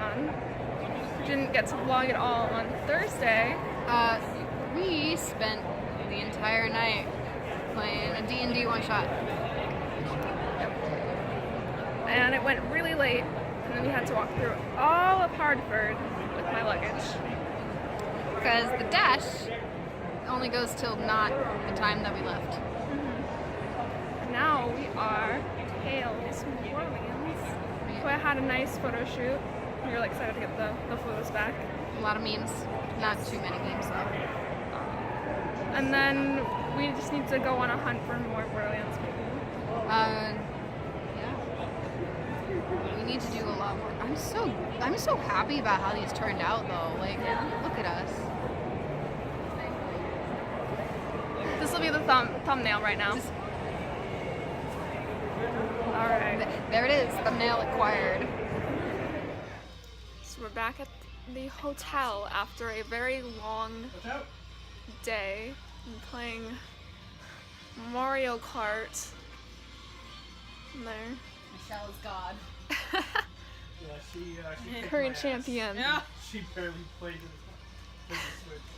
Connecticon. Didn't get to vlog at all on Thursday. We spent the entire night playing a D&D one-shot. And it went really late, and then we had to walk through all of Hartford with my luggage. Because the dash only goes till not the time that we left. And now we are Tales from Borderlands. So I had a nice photo shoot. We were like excited to get the photos back. A lot of memes. Not too many memes though. And then we just need to go on a hunt for more Borderlands people. Yeah. We need to do a lot more. I'm so happy about how these turned out though. Like, look at us. This will be the thumbnail right now. Alright. There it is. Thumbnail acquired. So we're back at the hotel after a very long day and playing Mario Kart. There. Michelle is God. She Current champion. Yeah. She barely played it.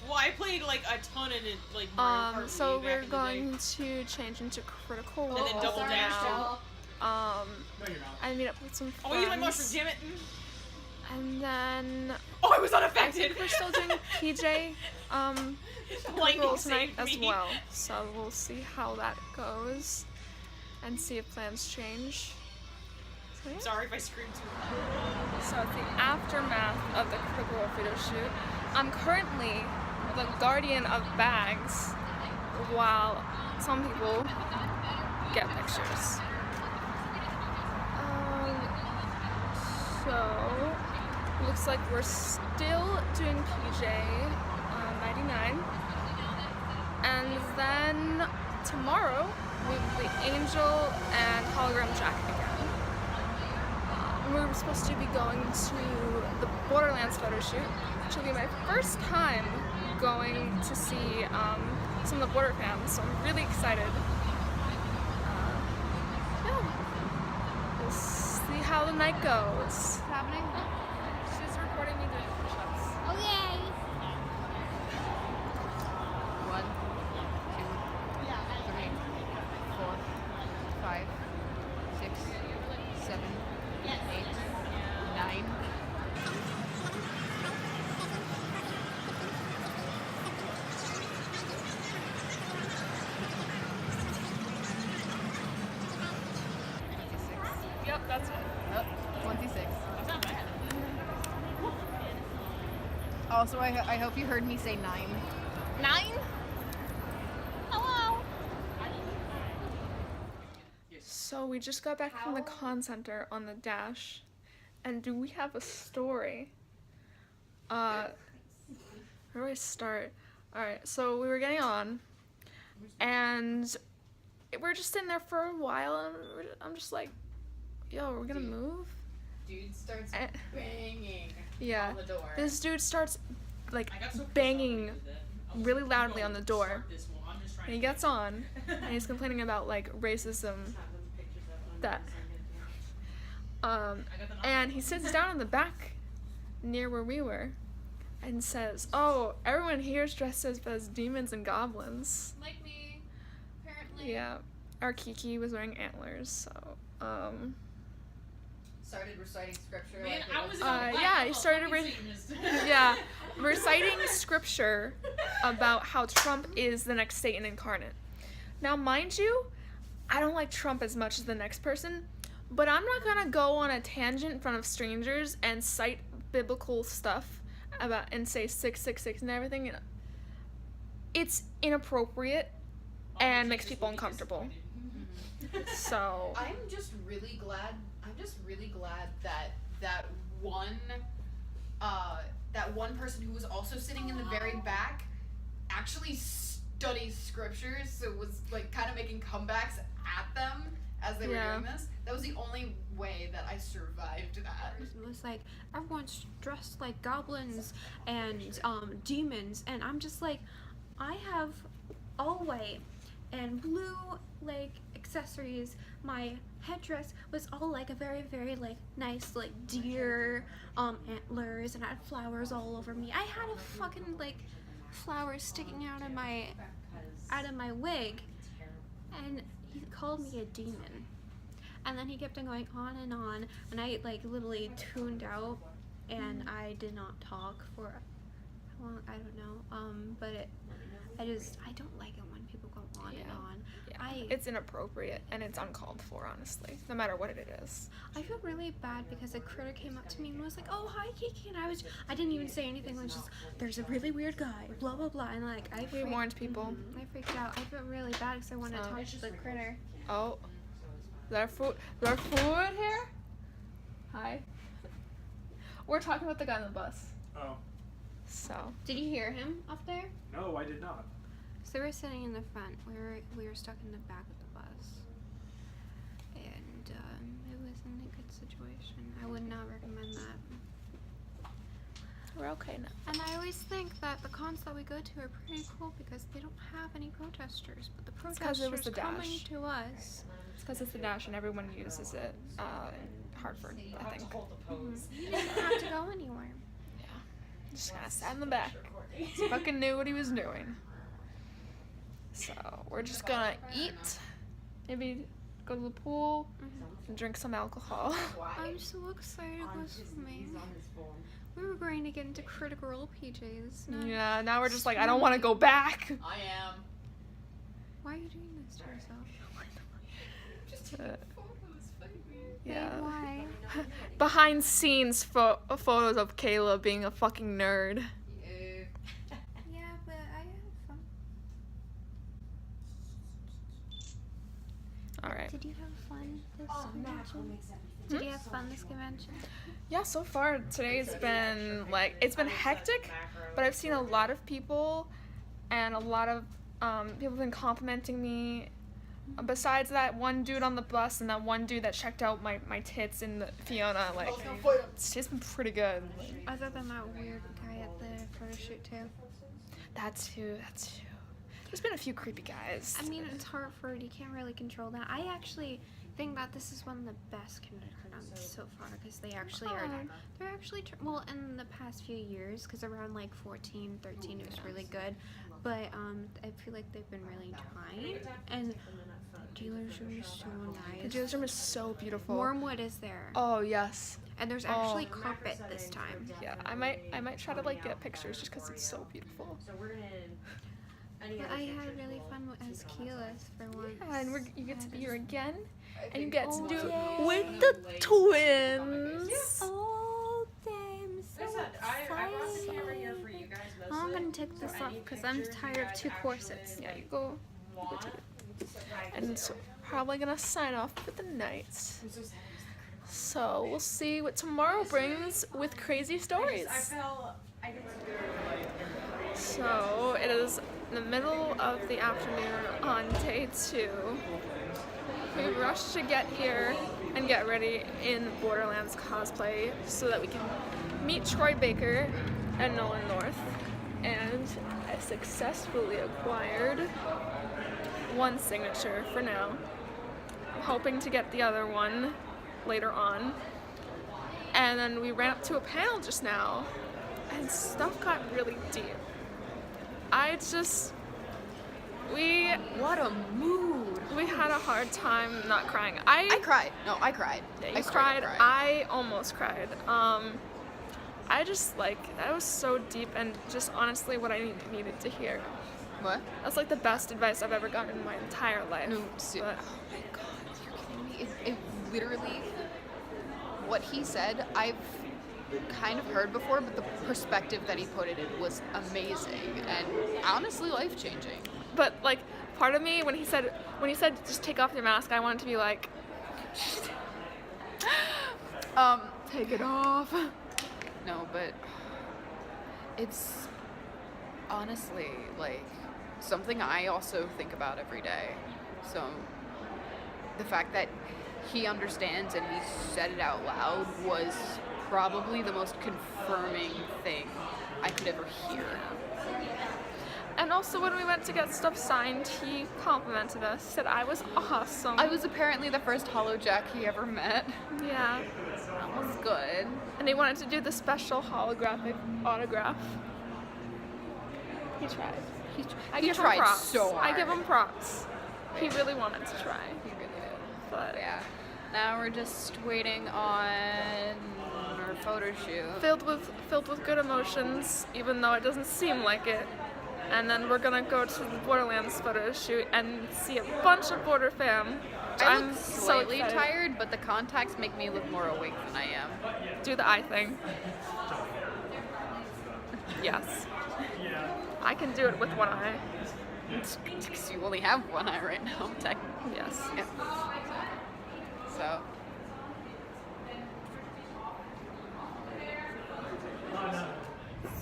Well, I played like a ton in it, like Mario Kart So Wii we're back in going to change into critical role And then double dash now. No, you're not. I meet up with some friends. Oh, I used my mushroom, damn it! And then Oh, I was I unaffected. think we're still doing PJ Lightning roll tonight saved as me. well. So we'll see how that goes and see if plans change. So, yeah. Sorry if I screamed too loud. So it's the aftermath of the critical role photo shoot. I'm currently the guardian of bags while some people get pictures. So looks like we're still doing PJ 99, and then tomorrow we will be Angel and Hologram Jack again. We're supposed to be going to the Borderlands Photoshoot, which will be my first time going to see some of the Border fans, so I'm really excited. We'll see how the night goes. What's happening? She's recording me doing push-ups. Okay. 1, 2, 3, 4, 5, 6, 7, 8, 9. Yep, that's it. Oh, 26. That's not bad. Also, I hope you heard me say 9. 9? Hello. So we just got back from the con center on the dash, and do we have a story? Where do I start? Alright, so we were getting on, and we're just sitting there for a while, and I'm just like, yo, we're gonna move? Dude starts Eh. banging Yeah. on the door. This dude starts, like, I got so pissed off banging when he did that. I was really like, loudly "No, on the door. start this one. I'm just trying And he to gets on, and he's complaining about, like, racism, that, and he sits down in the back near where we were and says, oh, everyone here is dressed as demons and goblins. Like me, apparently. Yeah, our Kiki was wearing antlers, so, Started reciting scripture. Man, like I was yeah, he started reciting scripture about how Trump is the next Satan incarnate. Now, mind you, I don't like Trump as much as the next person, but I'm not gonna go on a tangent in front of strangers and cite biblical stuff about and say 666 and everything. You know, it's inappropriate and makes people uncomfortable. So I'm just really glad that one person who was also sitting in the very back actually studies scriptures, so it was like kind of making comebacks at them as they were doing this. That was the only way that I survived that. It was like everyone's dressed like goblins and demons, and I'm just like, I have all white and blue like accessories. my headdress was all like a very, very like nice like deer antlers, and I had flowers all over me. I had a fucking like flowers sticking out of my wig, and he called me a demon. And then he kept on going on, and I like literally tuned out, and I did not talk for how long, I don't know. But I don't like it when people go on and on. Yeah. It's inappropriate and it's uncalled for, honestly, no matter what it is. I feel really bad because a critter came up to me and was like, "Oh, hi, Kiki," and I didn't even say anything. I was just, "There's a really weird guy, blah blah blah," and like we warned people. I freaked out. I felt really bad because I wanted to talk to the critter. Oh. Is there food here? Hi. We're talking about the guy on the bus. Oh. So. Did you hear him up there? No, I did not. So they were sitting in the front. We were stuck in the back of the bus, and it wasn't a good situation. I would not recommend that. We're okay now. And I always think that the cons that we go to are pretty cool because they don't have any protesters, but the 'cause it was protesters the coming Dash. to us. It's because it's the Dash and everyone uses it in Hartford, I think. He didn't have to go anywhere. Yeah. Just kind of sat in the back. He fucking knew what he was doing. So, we're just gonna eat, maybe go to the pool, and drink some alcohol. I'm so excited to go swimming. We were going to get into Critical PJs. Yeah, now we're just like, I don't want to go back. I am. Why are you doing this to yourself? Just taking photos, baby. Yeah. Babe, why? Behind scenes photos of Kayla being a fucking nerd. Yeah, but I had fun. Alright. Did you have fun this convention? Did you have fun this convention? Yeah, so far today's been like, it's been hectic, but I've seen a lot of people, and a lot of people have been complimenting me. Besides that one dude on the bus and that one dude that checked out my tits in the Fiona, like, it's been pretty good. Other than that weird guy at the photo shoot too. That too. There's been a few creepy guys. I mean, it's Hartford. You can't really control that. I actually think that this is one of the best Connecticons so far because they actually are. They're actually well in the past few years because around like 14, 13 it was really good, but I feel like they've been really trying, and the dealer's room is so nice. The dealer's room is so beautiful. Wormwood is there. Oh yes. And there's actually carpet this time. Yeah, I might try to like get pictures just because it's so beautiful. But I had really fun as Keyless for once. Yeah, and you get to be here again, and you get to Oh, do yeah. it with the twins. Oh, damn, so excited. I'm gonna take this off because I'm tired of two corsets. Yeah, you go to it. And so probably gonna sign off for the night. So we'll see what tomorrow brings with crazy stories. So it is the middle of the afternoon on day 2. We rushed to get here and get ready in Borderlands cosplay so that we can meet Troy Baker and Nolan North. And I successfully acquired one signature for now. I'm hoping to get the other one later on. And then we ran up to a panel just now and stuff got really deep. What a mood. We had a hard time not crying. I cried. No, I cried. Yeah, you I started cried. crying. I almost cried. I just like, that was so deep and just honestly what I needed to hear. What? That's like the best advice I've ever gotten in my entire life. No, But- oh my god, you're kidding me. It literally, what he said, I've kind of heard before, but the perspective that he put it in was amazing and honestly life-changing. But like, part of me when he said just take off your mask, I wanted to be like, take it off. No, but it's honestly like something I also think about every day. So the fact that he understands and he said it out loud was probably the most confirming thing I could ever hear. And also when we went to get stuff signed, he complimented us, said I was awesome. I was apparently the first Hollow Jack he ever met. Yeah. That was good. And he wanted to do the special holographic autograph. He tried. I give him tried props. so hard. I give him props. He really wanted to try. He really did. But Yeah. Now we're just waiting on our photo shoot. filled with good emotions, even though it doesn't seem like it. And then we're gonna go to the Borderlands photo shoot and see a bunch of Border fam. I'm so slightly excited. tired, but the contacts make me look more awake than I am. Do the eye thing. Yes. I can do it with one eye. Because you only have one eye right now, technically. Yes. Yeah. So.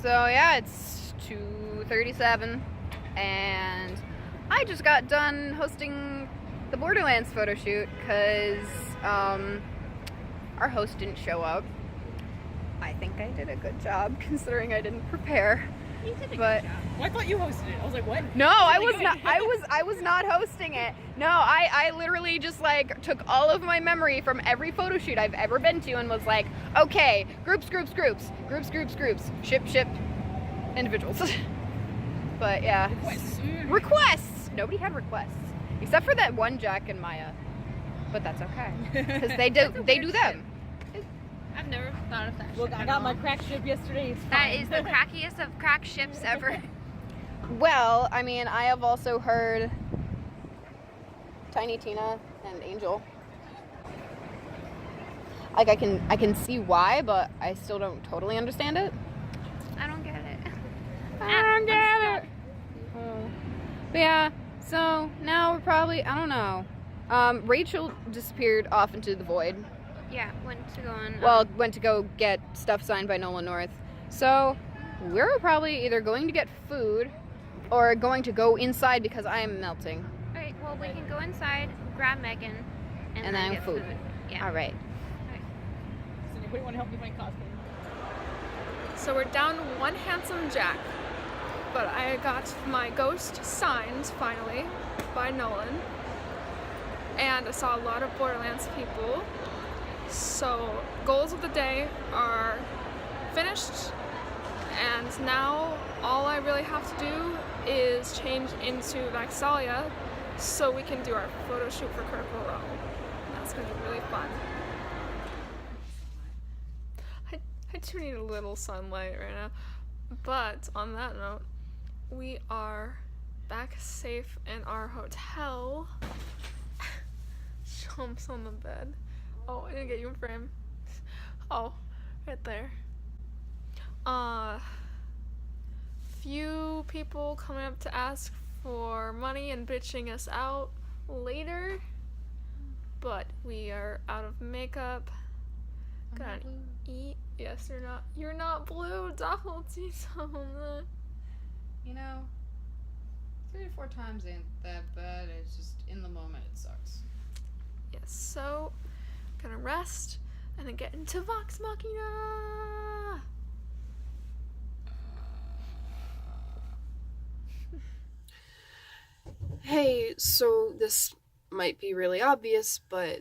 So yeah, it's 2:37, and I just got done hosting the Borderlands photo shoot because our host didn't show up. I think I did a good job considering I didn't prepare. You did a good But- job. Well, I thought you hosted it. I was like, what? No, I was good. not. I was not hosting it. No, I literally just like took all of my memory from every photo shoot I've ever been to and was like, okay, groups, ship, individuals. But yeah, requests. Nobody had requests except for that one Jack and Maya, but that's okay because they do them. I've never thought of that. Look, I got my crack ship yesterday. It's That fine. is the crackiest of crack ships ever. Well, I mean, I have also heard Tiny Tina and Angel. Like I can see why, but I still don't totally understand it. I don't get it. I don't get it. But yeah, so now we're probably, I don't know. Rachel disappeared off into the void. Yeah, went to go on. Well, went to go get stuff signed by Nolan North. So we're probably either going to get food or going to go inside because I am melting. Alright, well, we can go inside, grab Megan, and then get food. Yeah. All right. Does anybody want to help me find costumes? So we're down one handsome Jack, but I got my ghost signed finally by Nolan, and I saw a lot of Borderlands people. So goals of the day are finished, and now all I really have to do is change into Vaxalia so we can do our photo shoot for Critical Role. That's gonna be really fun. I do need a little sunlight right now. But on that note, we are back safe in our hotel. Chumps on the bed. Oh, I didn't get you in frame. Oh, right there. Few people coming up to ask for money and bitching us out later. But we are out of makeup. Gotta eat. Yes, you're not blue. Doppelty that. You know, 3 to 4 times ain't that bad. It's just in the moment it sucks. Yes, so gonna rest and then get into Vox Machina. Hey, so this might be really obvious, but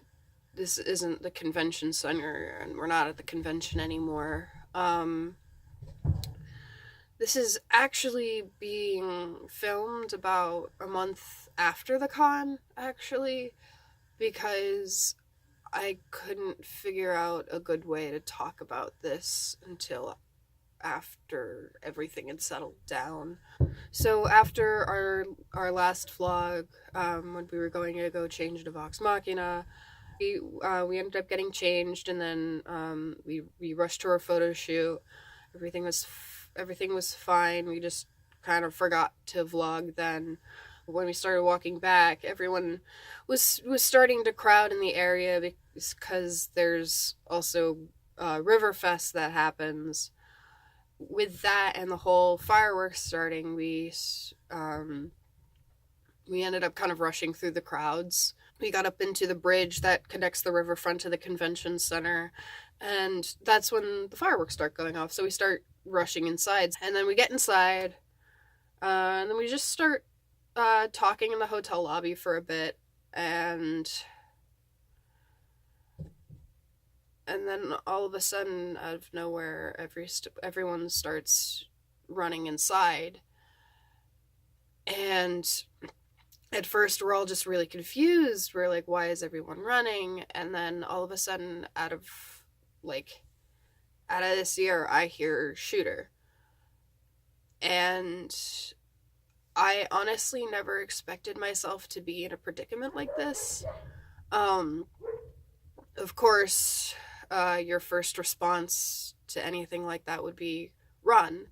this isn't the convention center, and we're not at the convention anymore. This is actually being filmed about a month after the con, actually, because I couldn't figure out a good way to talk about this until after everything had settled down. So after our last vlog, when we were going to go change to Vox Machina, we ended up getting changed, and then we rushed to our photo shoot. Everything was fine. We just kind of forgot to vlog then. When we started walking back, everyone was starting to crowd in the area because there's also Riverfest that happens. With that and the whole fireworks starting, we ended up kind of rushing through the crowds. We got up into the bridge that connects the riverfront to the convention center, and that's when the fireworks start going off. So we start rushing inside, and then we get inside. And then we just start talking in the hotel lobby for a bit, and then all of a sudden, out of nowhere, everyone starts running inside. And at first, we're all just really confused. We're like, why is everyone running? And then all of a sudden, out of this ear, I hear shooter. And I honestly never expected myself to be in a predicament like this. Of course, your first response to anything like that would be run.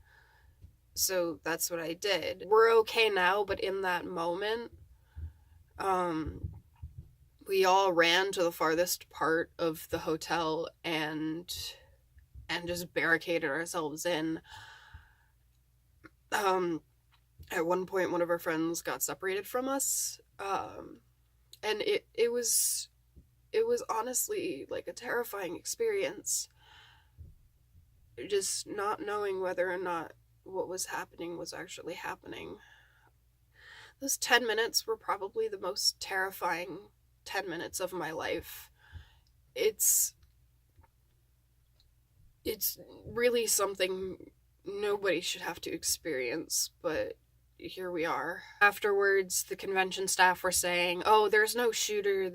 So that's what I did. We're okay now, but in that moment, we all ran to the farthest part of the hotel and just barricaded ourselves in. At one point, one of our friends got separated from us, and it was honestly like a terrifying experience. Just not knowing whether or not what was happening was actually happening. Those 10 minutes were probably the most terrifying 10 minutes of my life. It's really something nobody should have to experience, but here we are. Afterwards, the convention staff were saying, "Oh, there's no shooter,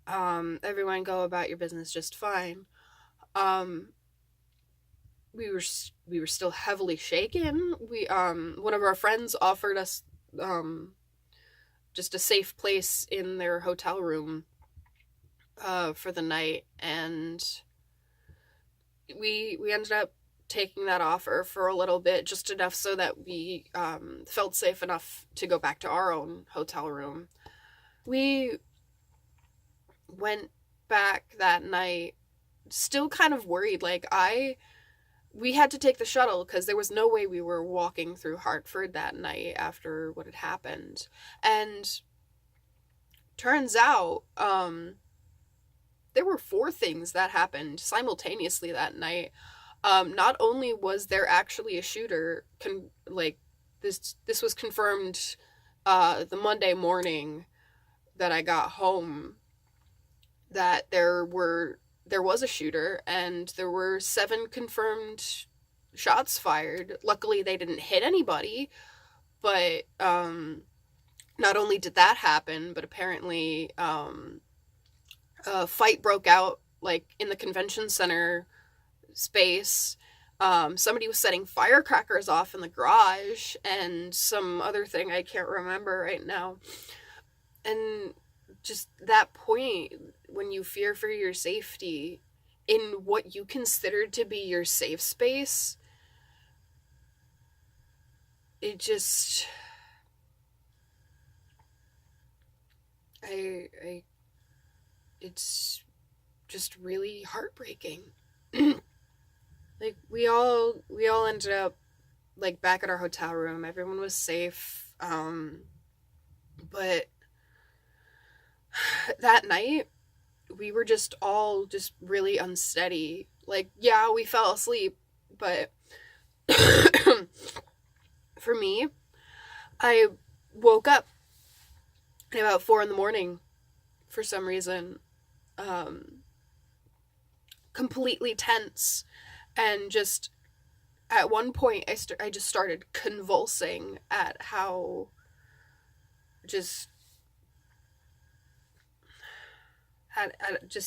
everyone go about your business just fine." We were still heavily shaken. One of our friends offered us just a safe place in their hotel room for the night, and we ended up taking that offer for a little bit, just enough so that we felt safe enough to go back to our own hotel room. We went back that night still kind of worried. We had to take the shuttle because there was no way we were walking through Hartford that night after what had happened. And turns out there were 4 things that happened simultaneously that night. Not only was there actually a shooter, this was confirmed the Monday morning that I got home, that there was a shooter, and there were 7 confirmed shots fired. Luckily, they didn't hit anybody, but not only did that happen, but apparently a fight broke out in the convention center space. Somebody was setting firecrackers off in the garage, and some other thing I can't remember right now. And just that point, when you fear for your safety in what you considered to be your safe space, it's just really heartbreaking. We all ended up back at our hotel room. Everyone was safe, but that night we were just all really unsteady. Yeah, we fell asleep, but for me, I woke up at about 4 a.m. for some reason, completely tense, and just at one point I just started convulsing at how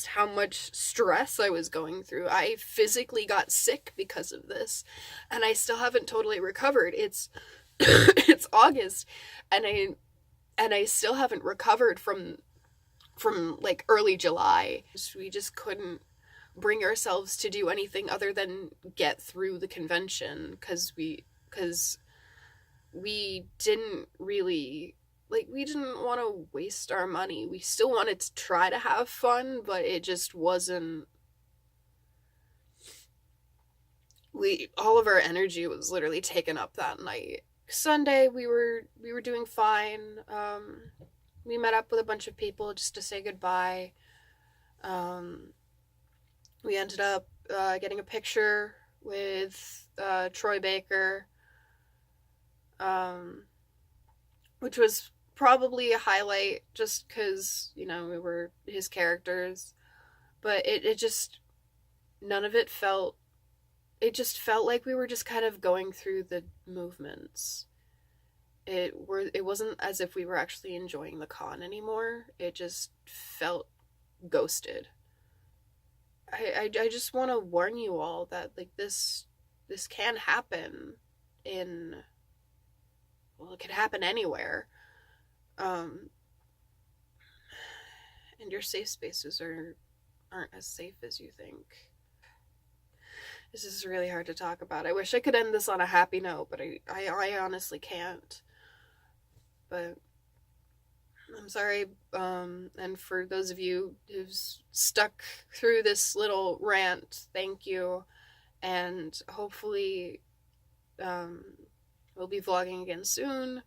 how much stress I was going through. I physically got sick because of this, and I still haven't totally recovered. It's it's August, and I still haven't recovered from early July. We just couldn't bring ourselves to do anything other than get through the convention, because we didn't really we didn't want to waste our money. We still wanted to try to have fun, but it just wasn't. All of our energy was literally taken up that night. Sunday, we were doing fine. We met up with a bunch of people just to say goodbye. We ended up getting a picture with Troy Baker. which was probably a highlight just because, you know, we were his characters. But it just, none of it felt, it just felt like we were just kind of going through the movements. It wasn't as if we were actually enjoying the con anymore. It just felt ghosted. I just want to warn you all that, like, this can happen in, well, it can happen anywhere. And your safe spaces aren't as safe as you think. This is really hard to talk about. I wish I could end this on a happy note, but I honestly can't. But I'm sorry, and for those of you who's stuck through this little rant, thank you, and hopefully, we'll be vlogging again soon,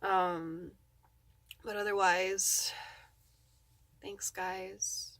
but otherwise, thanks guys.